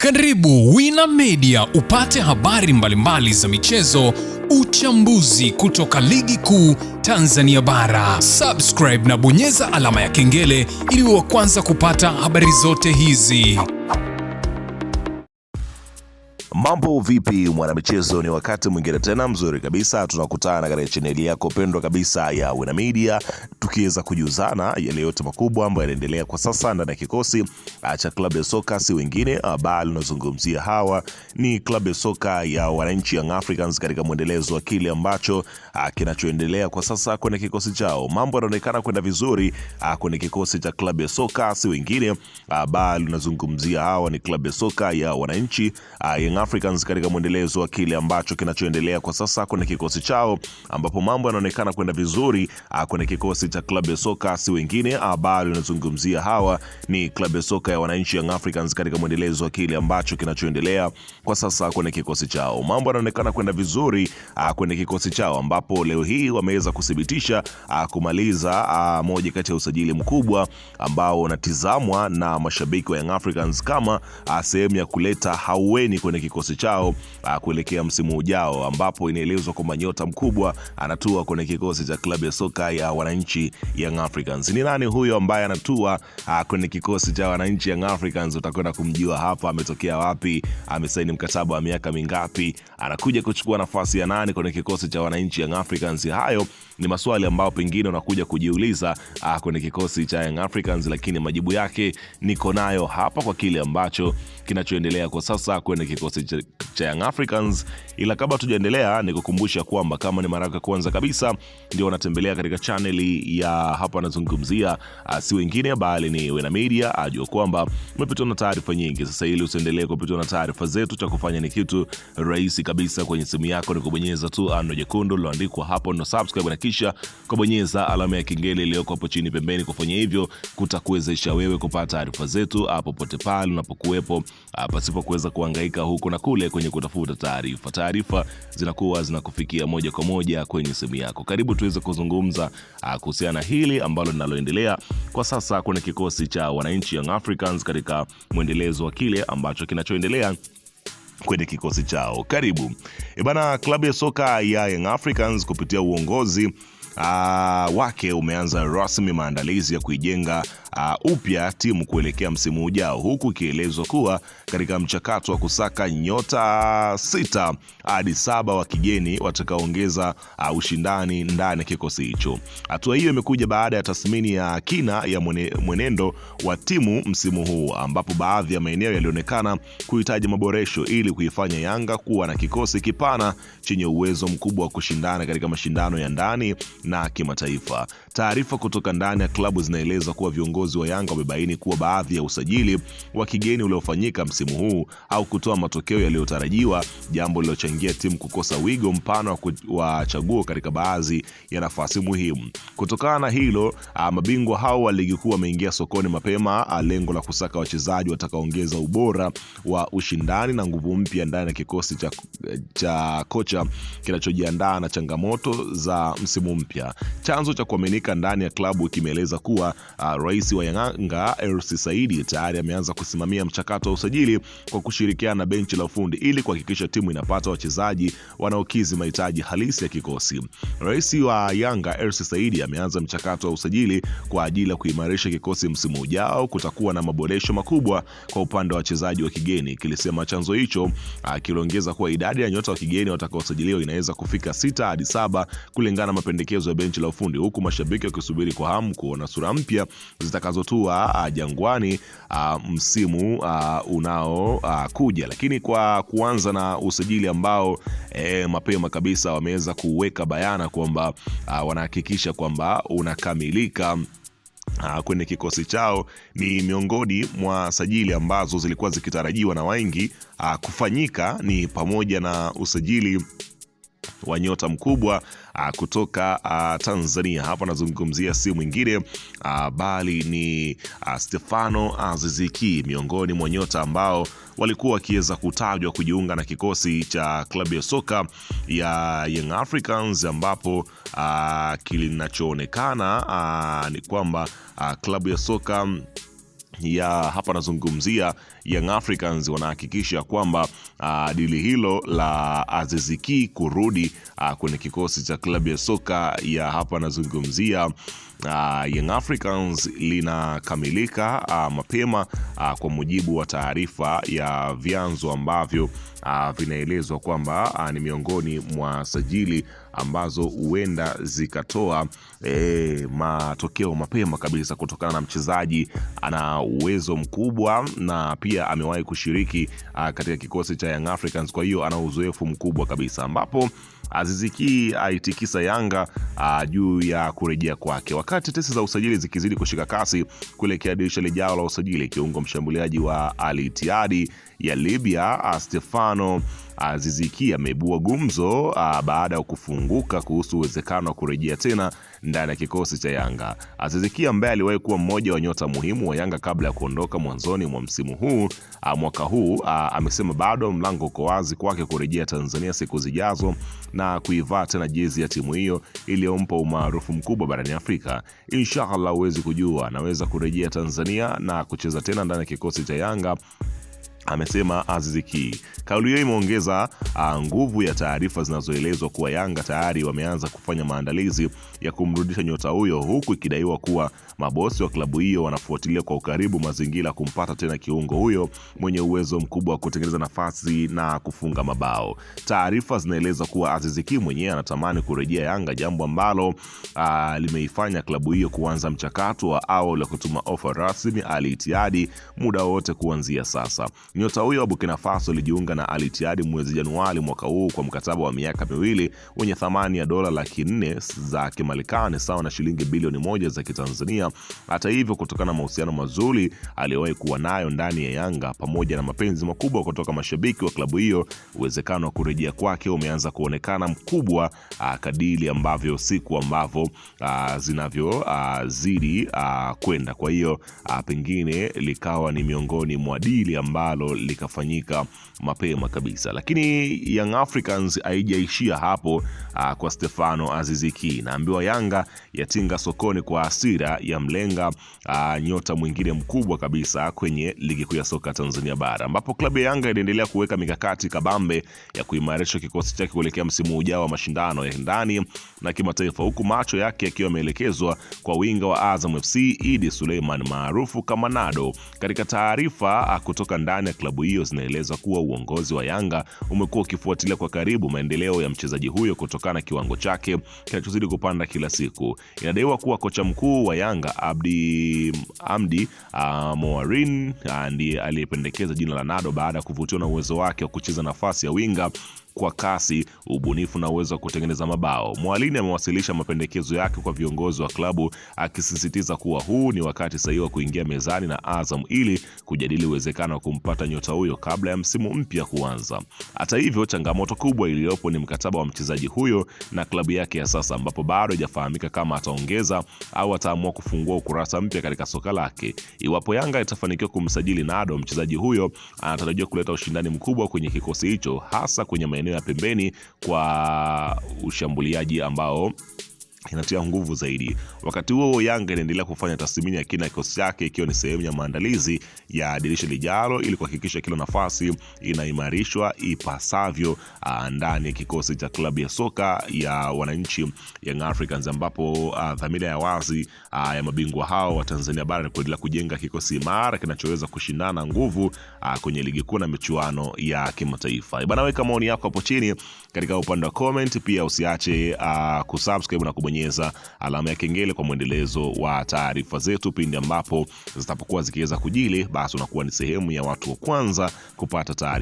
Karibu Wina Media upate habari mbalimbali za michezo, uchambuzi kutoka ligi kuu Tanzania bara. Subscribe na bonyeza alama ya kengele ili uwe wa kwanza kupata habari zote hizi. Mambo vipi mwanamichezo, ni wakati mwingine tena mzuri kabisa tunakutana katika chaneli yako pendwa kabisa ya Wina Media, tukiweza kujuzana yale yote makubwa ambayo yanaendelea kwa sasa ndani ya kikosi cha klabu ya soka si wengine bali tunazungumzia hawa ni klabu ya soka ya wananchi Young Africans katika mwendelezo wa kile ambacho kinachoendelea kwa sasa kwenye kikosi chao. Mambo yanaonekana kwenda vizuri kwenye kikosi cha klabu ya soka si wengine bali tunazungumzia hawa ni klabu ya soka ya wananchi Young Africans katika mwendelezo wa kile ambacho kinachoendelea kwa sasa kwenye kikosi chao, ambapo mambo yanaonekana kwenda vizuri kwenye kikosi cha klabu ya soka si wengine bali tunazungumzia hawa ni klabu ya soka ya wananchi Young Africans katika mwendelezo wa kile ambacho kinachoendelea kwa sasa kwenye kikosi chao. Mambo yanaonekana kwenda vizuri kwenye kikosi chao, ambapo leo hii wameweza kuthibitisha kumaliza moja kati ya usajili mkubwa ambao unatizamwa na mashabiki wa Young Africans kama sehemu ya kuleta haueni kwenye kikosi chao kuelekea msimu ujao, ambapo inaelezwa kwamba nyota mkubwa anatua kwenye kikosi cha klabu ya soka ya wananchi Young Africans. Ni nani huyo ambaye anatua kwenye kikosi cha wananchi Young Africans? Utakwenda kumjua hapa. Ametokea wapi? Amesaini mkataba wa miaka mingapi? Anakuja kuchukua nafasi ya nani kwenye kikosi cha wananchi Young Africans? Hayo ni maswali ambayo pengine unakuja kujiuliza kwenye kikosi cha Young Africans, lakini majibu yake niko nayo hapa kwa kile ambacho kinachoendelea kwa sasa kwenye kikosi cha Young Africans. Ila kabla tujaendelea, nikukumbusha kwamba kama ni mara yako kwanza kabisa ndio unatembelea katika channel ya hapa nazungumzia si wengine bali ni Wina Media, ajua kwamba umepitwa na taarifa nyingi. Sasa ili usiendelee kupitwa na taarifa zetu, cha kufanya ni kitu rahisi kabisa kwenye simu yako, ni kubonyeza tu ano jekundu liloandikwa hapo na subscribe, na kisha kubonyeza alama ya kengele iliyoko hapo chini pembeni. Kufanya hivyo kutakuwezesha wewe kupata taarifa zetu hapo pote pale unapokuwepo, pasipo kuweza kuhangaika huko na kule kwenye kutafuta taarifa. Taarifa zinakuwa zinakufikia moja kwa moja kwenye simu yako. Karibu tuweze kuzungumza kuhusiana hili ambalo linaloendelea kwa sasa kwenye kikosi cha wananchi Young Africans katika mwendelezo wa kile ambacho kinachoendelea kwenye kikosi chao. Karibu. Bana, klabu ya soka ya Young Africans kupitia uongozi wake umeanza rasmi maandalizi ya kuijenga upya timu kuelekea msimu ujao, huku ikielezwa kuwa katika mchakato wa kusaka nyota 6 hadi 7 wa kigeni watakaoongeza ushindani ndani ya kikosi hicho. Hatua hiyo imekuja baada ya tathmini ya kina ya mwenendo wa timu msimu huu, ambapo baadhi ya maeneo yalionekana kuhitaji maboresho ili kuifanya Yanga kuwa na kikosi kipana chenye uwezo mkubwa wa kushindana katika mashindano ya ndani na kimataifa. Taarifa kutoka ndani ya klabu zinaeleza kuwa viongozi wa Yanga wamebaini kuwa baadhi ya usajili wa kigeni uliofanyika msimu huu au kutoa matokeo yaliyotarajiwa, jambo lilochangia timu kukosa wigo mpana wa chaguo katika baadhi ya nafasi muhimu. Kutokana na hilo, mabingwa hao wa ligi kuu wameingia sokoni mapema, lengo la kusaka wachezaji watakaoongeza ubora wa ushindani na nguvu mpya ndani ya kikosi cha kocha kinachojiandaa na changamoto za msimu mpya. Chanzo cha kuaminika ndani ya klabu kimeeleza kuwa rais wa Yanga Hersi Said tayari ameanza kusimamia mchakato wa usajili kwa kushirikiana na benchi la ufundi ili kuhakikisha timu inapata wachezaji wanaokidhi mahitaji halisi ya kikosi. Rais wa Yanga Hersi Said ameanza mchakato wa usajili kwa ajili ya kuimarisha kikosi msimu ujao. Kutakuwa na maboresho makubwa kwa upande wa wachezaji wa kigeni, kilisema chanzo hicho, kiongeza kuwa idadi ya nyota wa kigeni watakaosajiliwa inaweza kufika 6 hadi 7 kulingana na mapendekezo ya benchi la ufundi, huku mashabiki wakisubiri kwa hamu kuona sura mpya zitakazotua Jangwani msimu unaokuja. Lakini kwa kuanza na usajili ambao mapema kabisa wameweza kuweka bayana kwamba wanahakikisha kwamba unakamilika kwenye kikosi chao, ni miongoni mwa sajili ambazo zilikuwa zikitarajiwa na wengi kufanyika, ni pamoja na usajili wa nyota mkubwa kutoka Tanzania. Hapa nazungumzia si mwingine bali ni Stefano Aziz Ki, miongoni mwa nyota ambao walikuwa wakiweza kutajwa kujiunga na kikosi cha klabu ya soka ya Young Africans, ambapo kilinachoonekana ni kwamba klabu ya soka ya hapa nazungumzia Young Africans wanahakikisha kwamba dili hilo la Aziz Ki kurudi kwenye kikosi cha klabu ya soka ya hapa nazungumzia Young Africans linakamilika mapema kwa mujibu wa taarifa ya vyanzo ambavyo vinaelezwa kwamba ni miongoni mwa sajili ambazo huenda zikatoa matokeo mapema kabisa, kutokana na mchezaji ana uwezo mkubwa na pia amewahi kushiriki katika kikosi cha Young Africans. Kwa hiyo ana uzoefu mkubwa kabisa, ambapo Aziz Ki aitikisa Yanga juu ya kurejea kwake. Wakati tesi za usajili zikizidi kushika kasi kuelekea dirisha lijao la usajili, kiungo mshambuliaji wa Al Ittihad ya Libya Stefano Aziz Ki ameibua gumzo baada ya kufunguka kuhusu uwezekano wa kurejea tena ndani ya kikosi cha Yanga. Aziz Ki ambaye aliwahi kuwa mmoja wa nyota muhimu wa Yanga kabla ya kuondoka mwanzoni mwa msimu huu mwaka huu, amesema bado mlango uko wazi kwake kurejea Tanzania siku zijazo na kuivaa tena jezi ya timu hiyo iliyompa umaarufu mkubwa barani Afrika. Inshallah, huwezi kujua, anaweza kurejea Tanzania na kucheza tena ndani ya kikosi cha Yanga, amesema Aziz Ki. Kauli hiyo imeongeza nguvu ya taarifa zinazoelezwa kuwa Yanga tayari wameanza kufanya maandalizi ya kumrudisha nyota huyo, huku ikidaiwa kuwa mabosi wa klabu hiyo wanafuatilia kwa ukaribu mazingira kumpata tena kiungo huyo mwenye uwezo mkubwa wa kutengeneza nafasi na kufunga mabao. Taarifa zinaeleza kuwa Aziz Ki mwenyewe anatamani kurejea Yanga, jambo ambalo limeifanya klabu hiyo kuanza mchakato wa awali wa kutuma ofa rasmi Al Ittihad muda wote kuanzia sasa. Nyota huyo wa Burkina Faso alijiunga na Al Ittihad mwezi Januari mwaka huu kwa mkataba wa miaka 2 wenye thamani ya dola 400,000 za Kimarekani sawa na shilingi bilioni 1 za Kitanzania. Hata hivyo, kutokana na mahusiano mazuri aliyowahi kuwa nayo ndani ya Yanga pamoja na mapenzi makubwa kutoka mashabiki wa klabu hiyo, uwezekano wa kurejea kwake umeanza kuonekana mkubwa kadiri ambavyo siku ambavyo zinavyozidi kwenda. Kwa hiyo pengine likawa ni miongoni mwa dili ambalo likafanyika mapema kabisa. Lakini Young Africans haijaishia hapo kwa Stefano Aziz Ki. Naambiwa Yanga yatinga sokoni kwa hasira ya mlenga nyota mwingine mkubwa kabisa kwenye ligi kuu ya soka Tanzania bara, ambapo klabu ya Yanga inaendelea kuweka mikakati kabambe ya kuimarisha kikosi chake kuelekea msimu ujao wa mashindano ya ndani na kimataifa, huku macho yake yakiwa yameelekezwa kwa winga wa Azam FC Idi Suleiman maarufu kama Nado. Katika taarifa kutoka ndani ya klabu hiyo zinaeleza kuwa uongozi wa Yanga umekuwa ukifuatilia kwa karibu maendeleo ya mchezaji huyo kutokana na kiwango chake kinachozidi kupanda kila siku. Inadaiwa kuwa kocha mkuu wa Yanga Hamdi Moarin ndiye aliyependekeza jina la Nado baada ya kuvutiwa na uwezo wake wa kucheza nafasi ya winga kwa kasi, ubunifu na uwezo wa kutengeneza mabao. Mwalini amewasilisha mapendekezo yake kwa viongozi wa klabu, akisisitiza kuwa huu ni wakati sahihi wa kuingia mezani na Azam ili kujadili uwezekano wa kumpata nyota huyo kabla ya msimu mpya kuanza. Hata hivyo, changamoto kubwa iliyopo ni mkataba wa mchezaji huyo na klabu yake ya sasa, ambapo bado haijafahamika kama ataongeza au ataamua kufungua ukurasa mpya katika soka lake. Iwapo Yanga itafanikiwa kumsajili Nado, mchezaji huyo anatarajiwa kuleta ushindani mkubwa kwenye kikosi hicho, hasa kwenye maeneo ya pembeni kwa ushambuliaji ambao inatia nguvu zaidi. Wakati huo Yanga inaendelea kufanya tathmini ya kina kikosi chake, ikiwa ni sehemu ya maandalizi ya dirisha lijalo ili kuhakikisha kila nafasi inaimarishwa ipasavyo ndani ya kikosi cha klabu ya soka ya wananchi Young Africans, ambapo dhamira ya wazi ya mabingwa hao wa Tanzania bara ni kuendelea kujenga kikosi imara kinachoweza kushindana nguvu kwenye ligi kuu na michuano ya kimataifa. Bana, weka maoni yako hapo chini katika upande wa comment, pia usiache kusubscribe na kubonyeza alama ya kengele kwa mwendelezo wa taarifa zetu pindi ambapo zitapokuwa zikiweza kujili, basi unakuwa ni sehemu ya watu wa kwanza kupata taarifa.